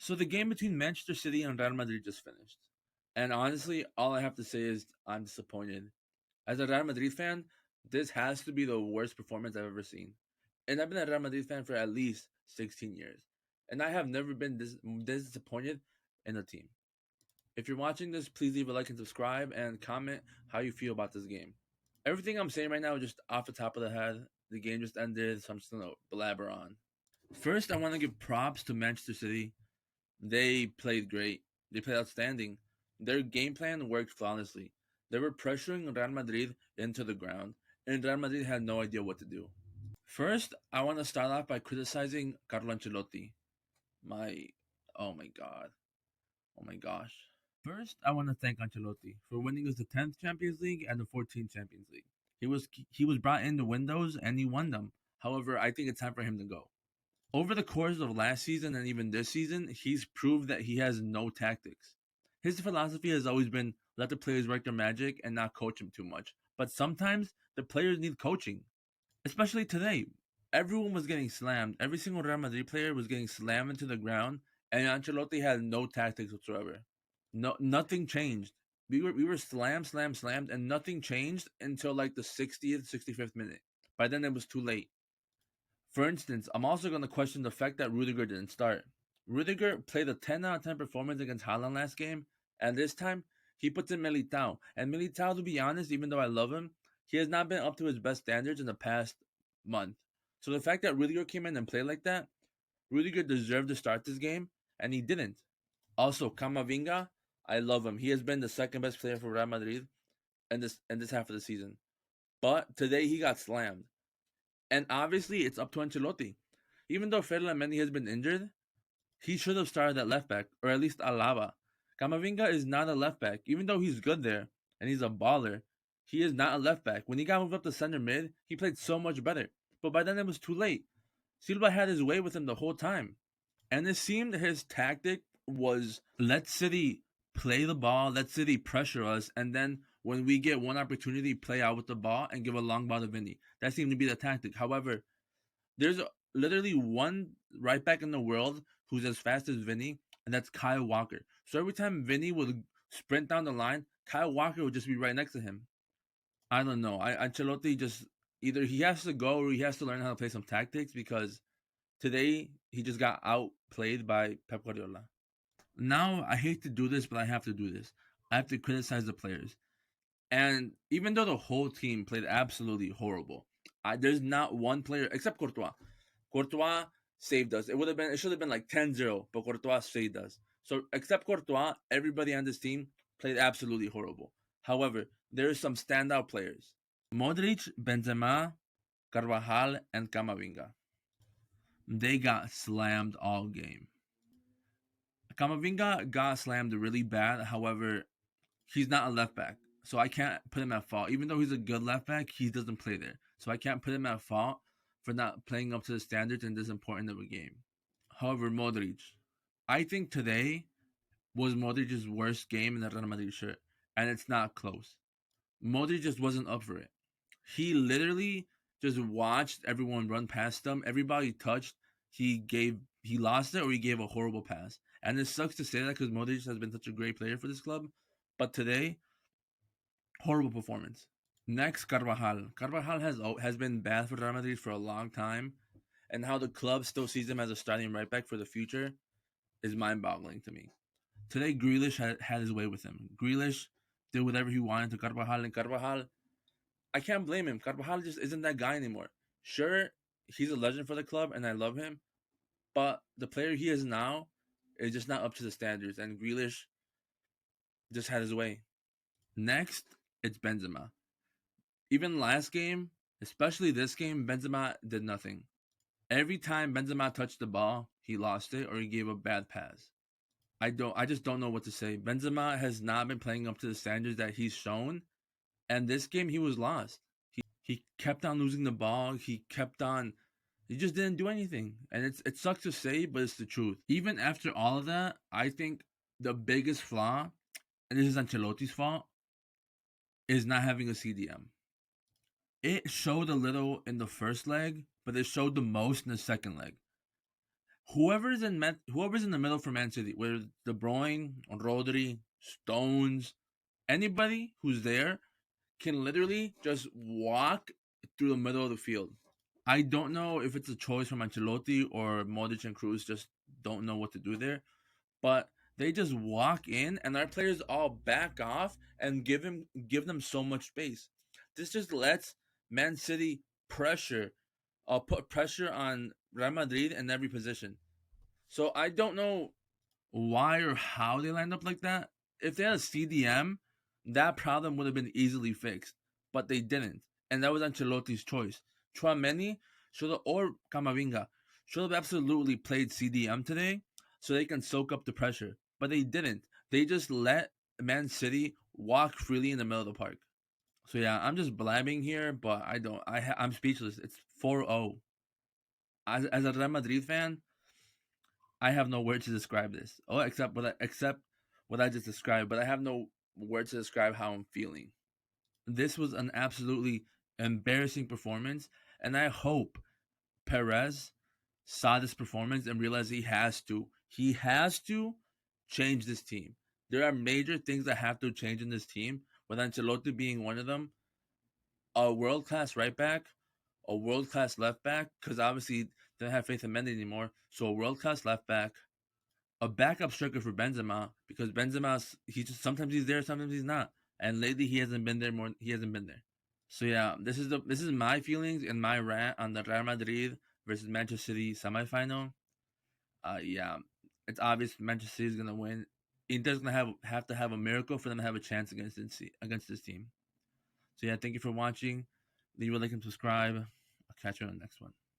So the game between Manchester City and Real Madrid just finished. And honestly, all I have to say is I'm disappointed. As a Real Madrid fan, this has to be the worst performance I've ever seen. And I've been a Real Madrid fan for at least 16 years. And I have never been this disappointed in a team. If you're watching this, please leave a like and subscribe and comment how you feel about this game. Everything I'm saying right now is just off the top of the head. The game just ended, so I'm just gonna blabber on. First, I want to give props to Manchester City. They played great. They played outstanding. Their game plan worked flawlessly. They were pressuring Real Madrid into the ground, and Real Madrid had no idea what to do. First, I want to start off by criticizing Carlo Ancelotti. My, oh my god, oh my gosh. First, I want to thank Ancelotti for winning us the 10th Champions League and the 14th Champions League. He was brought in to win those, and he won them. However, I think it's time for him to go. Over the course of last season and even this season, he's proved that he has no tactics. His philosophy has always been let the players work their magic and not coach them too much. But sometimes the players need coaching, especially today. Everyone was getting slammed. Every single Real Madrid player was getting slammed into the ground, and Ancelotti had no tactics whatsoever. No, nothing changed. We were slammed, and nothing changed until like the 60th, 65th minute. By then, it was too late. For instance, I'm also going to question the fact that Rudiger didn't start. Rudiger played a 10 out of 10 performance against Haaland last game, and this time he puts in Militao. And Militao, to be honest, even though I love him, he has not been up to his best standards in the past month. So the fact that Rudiger came in and played like that, Rudiger deserved to start this game, and he didn't. Also, Camavinga, I love him. He has been the second best player for Real Madrid in this half of the season. But today he got slammed. And obviously, it's up to Ancelotti. Even though Ferland has been injured, he should have started at left back, or at least Alaba. Camavinga is not a left back, even though he's good there and he's a baller. He is not a left back. When he got moved up to center mid, he played so much better. But by then it was too late. Silva had his way with him the whole time. And it seemed his tactic was let City play the ball, let City pressure us, and then when we get one opportunity, play out with the ball and give a long ball to Vinny. That seemed to be the tactic. However, there's literally one right back in the world who's as fast as Vinny, and that's Kyle Walker. So every time Vinny would sprint down the line, Kyle Walker would just be right next to him. I don't know. Ancelotti just either he has to go or he has to learn how to play some tactics because today he just got outplayed by Pep Guardiola. Now I hate to do this, but I have to do this. I have to criticize the players. And even though the whole team played absolutely horrible, there's not one player except Courtois. Courtois saved us. It should have been like 10-0, but Courtois saved us. So except Courtois, everybody on this team played absolutely horrible. However, there are some standout players. Modric, Benzema, Carvajal, and Camavinga. They got slammed all game. Camavinga got slammed really bad. However, he's not a left back, so I can't put him at fault. Even though he's a good left back, he doesn't play there, so I can't put him at fault for not playing up to the standards in this important of a game. However, Modric, I think today was Modric's worst game in the Real Madrid shirt, and it's not close. Modric just wasn't up for it. He literally just watched everyone run past him. Everybody touched. He lost it or he gave a horrible pass. And it sucks to say that because Modric has been such a great player for this club. But today, horrible performance. Next, Carvajal. Carvajal has been bad for Real Madrid for a long time, and how the club still sees him as a starting right back for the future is mind-boggling to me. Today, Grealish had his way with him. Grealish did whatever he wanted to Carvajal, and Carvajal, I can't blame him. Carvajal just isn't that guy anymore. Sure, he's a legend for the club, and I love him, but the player he is now is just not up to the standards, and Grealish just had his way. Next, it's Benzema. Even last game, especially this game, Benzema did nothing. Every time Benzema touched the ball, he lost it or he gave a bad pass. I just don't know what to say. Benzema has not been playing up to the standards that he's shown, and this game he was lost. He kept on losing the ball. He just didn't do anything. And it sucks to say, but it's the truth. Even after all of that, I think the biggest flaw, and this is Ancelotti's fault, is not having a CDM. It showed a little in the first leg, but it showed the most in the second leg. whoever's in the middle for Man City, whether De Bruyne, Rodri, Stones, anybody who's there can literally just walk through the middle of the field. I don't know if it's a choice from Ancelotti or Modric and Cruz just don't know what to do there, but they just walk in and our players all back off and give them so much space. This just lets Man City pressure, put pressure on Real Madrid in every position. So I don't know why or how they lined up like that. If they had a CDM, that problem would have been easily fixed, but they didn't, and that was Ancelotti's choice. Chouameni should have, or Camavinga should have absolutely played CDM today, so they can soak up the pressure, but they didn't. They just let Man City walk freely in the middle of the park. So yeah, I'm just blabbing here, but I don't. I'm speechless. It's 4-0. As a Real Madrid fan, I have no word to describe this. Oh, except what I just described, but I have no word to describe how I'm feeling. This was an absolutely embarrassing performance, and I hope Perez saw this performance and realized he has to change this team. There are major things that have to change in this team, with Ancelotti being one of them. A world class right back, a world class left back, because obviously they don't have faith in Mendy anymore. So a world class left back, a backup striker for Benzema, because Benzema, he just sometimes he's there, sometimes he's not, and lately he hasn't been there more. He hasn't been there. So yeah, this is my feelings and my rant on the Real Madrid versus Manchester City semifinal. Yeah, it's obvious Manchester City is gonna win. Inter's gonna have to have a miracle for them to have a chance against this team. So yeah, thank you for watching. Leave a like and subscribe. I'll catch you on the next one.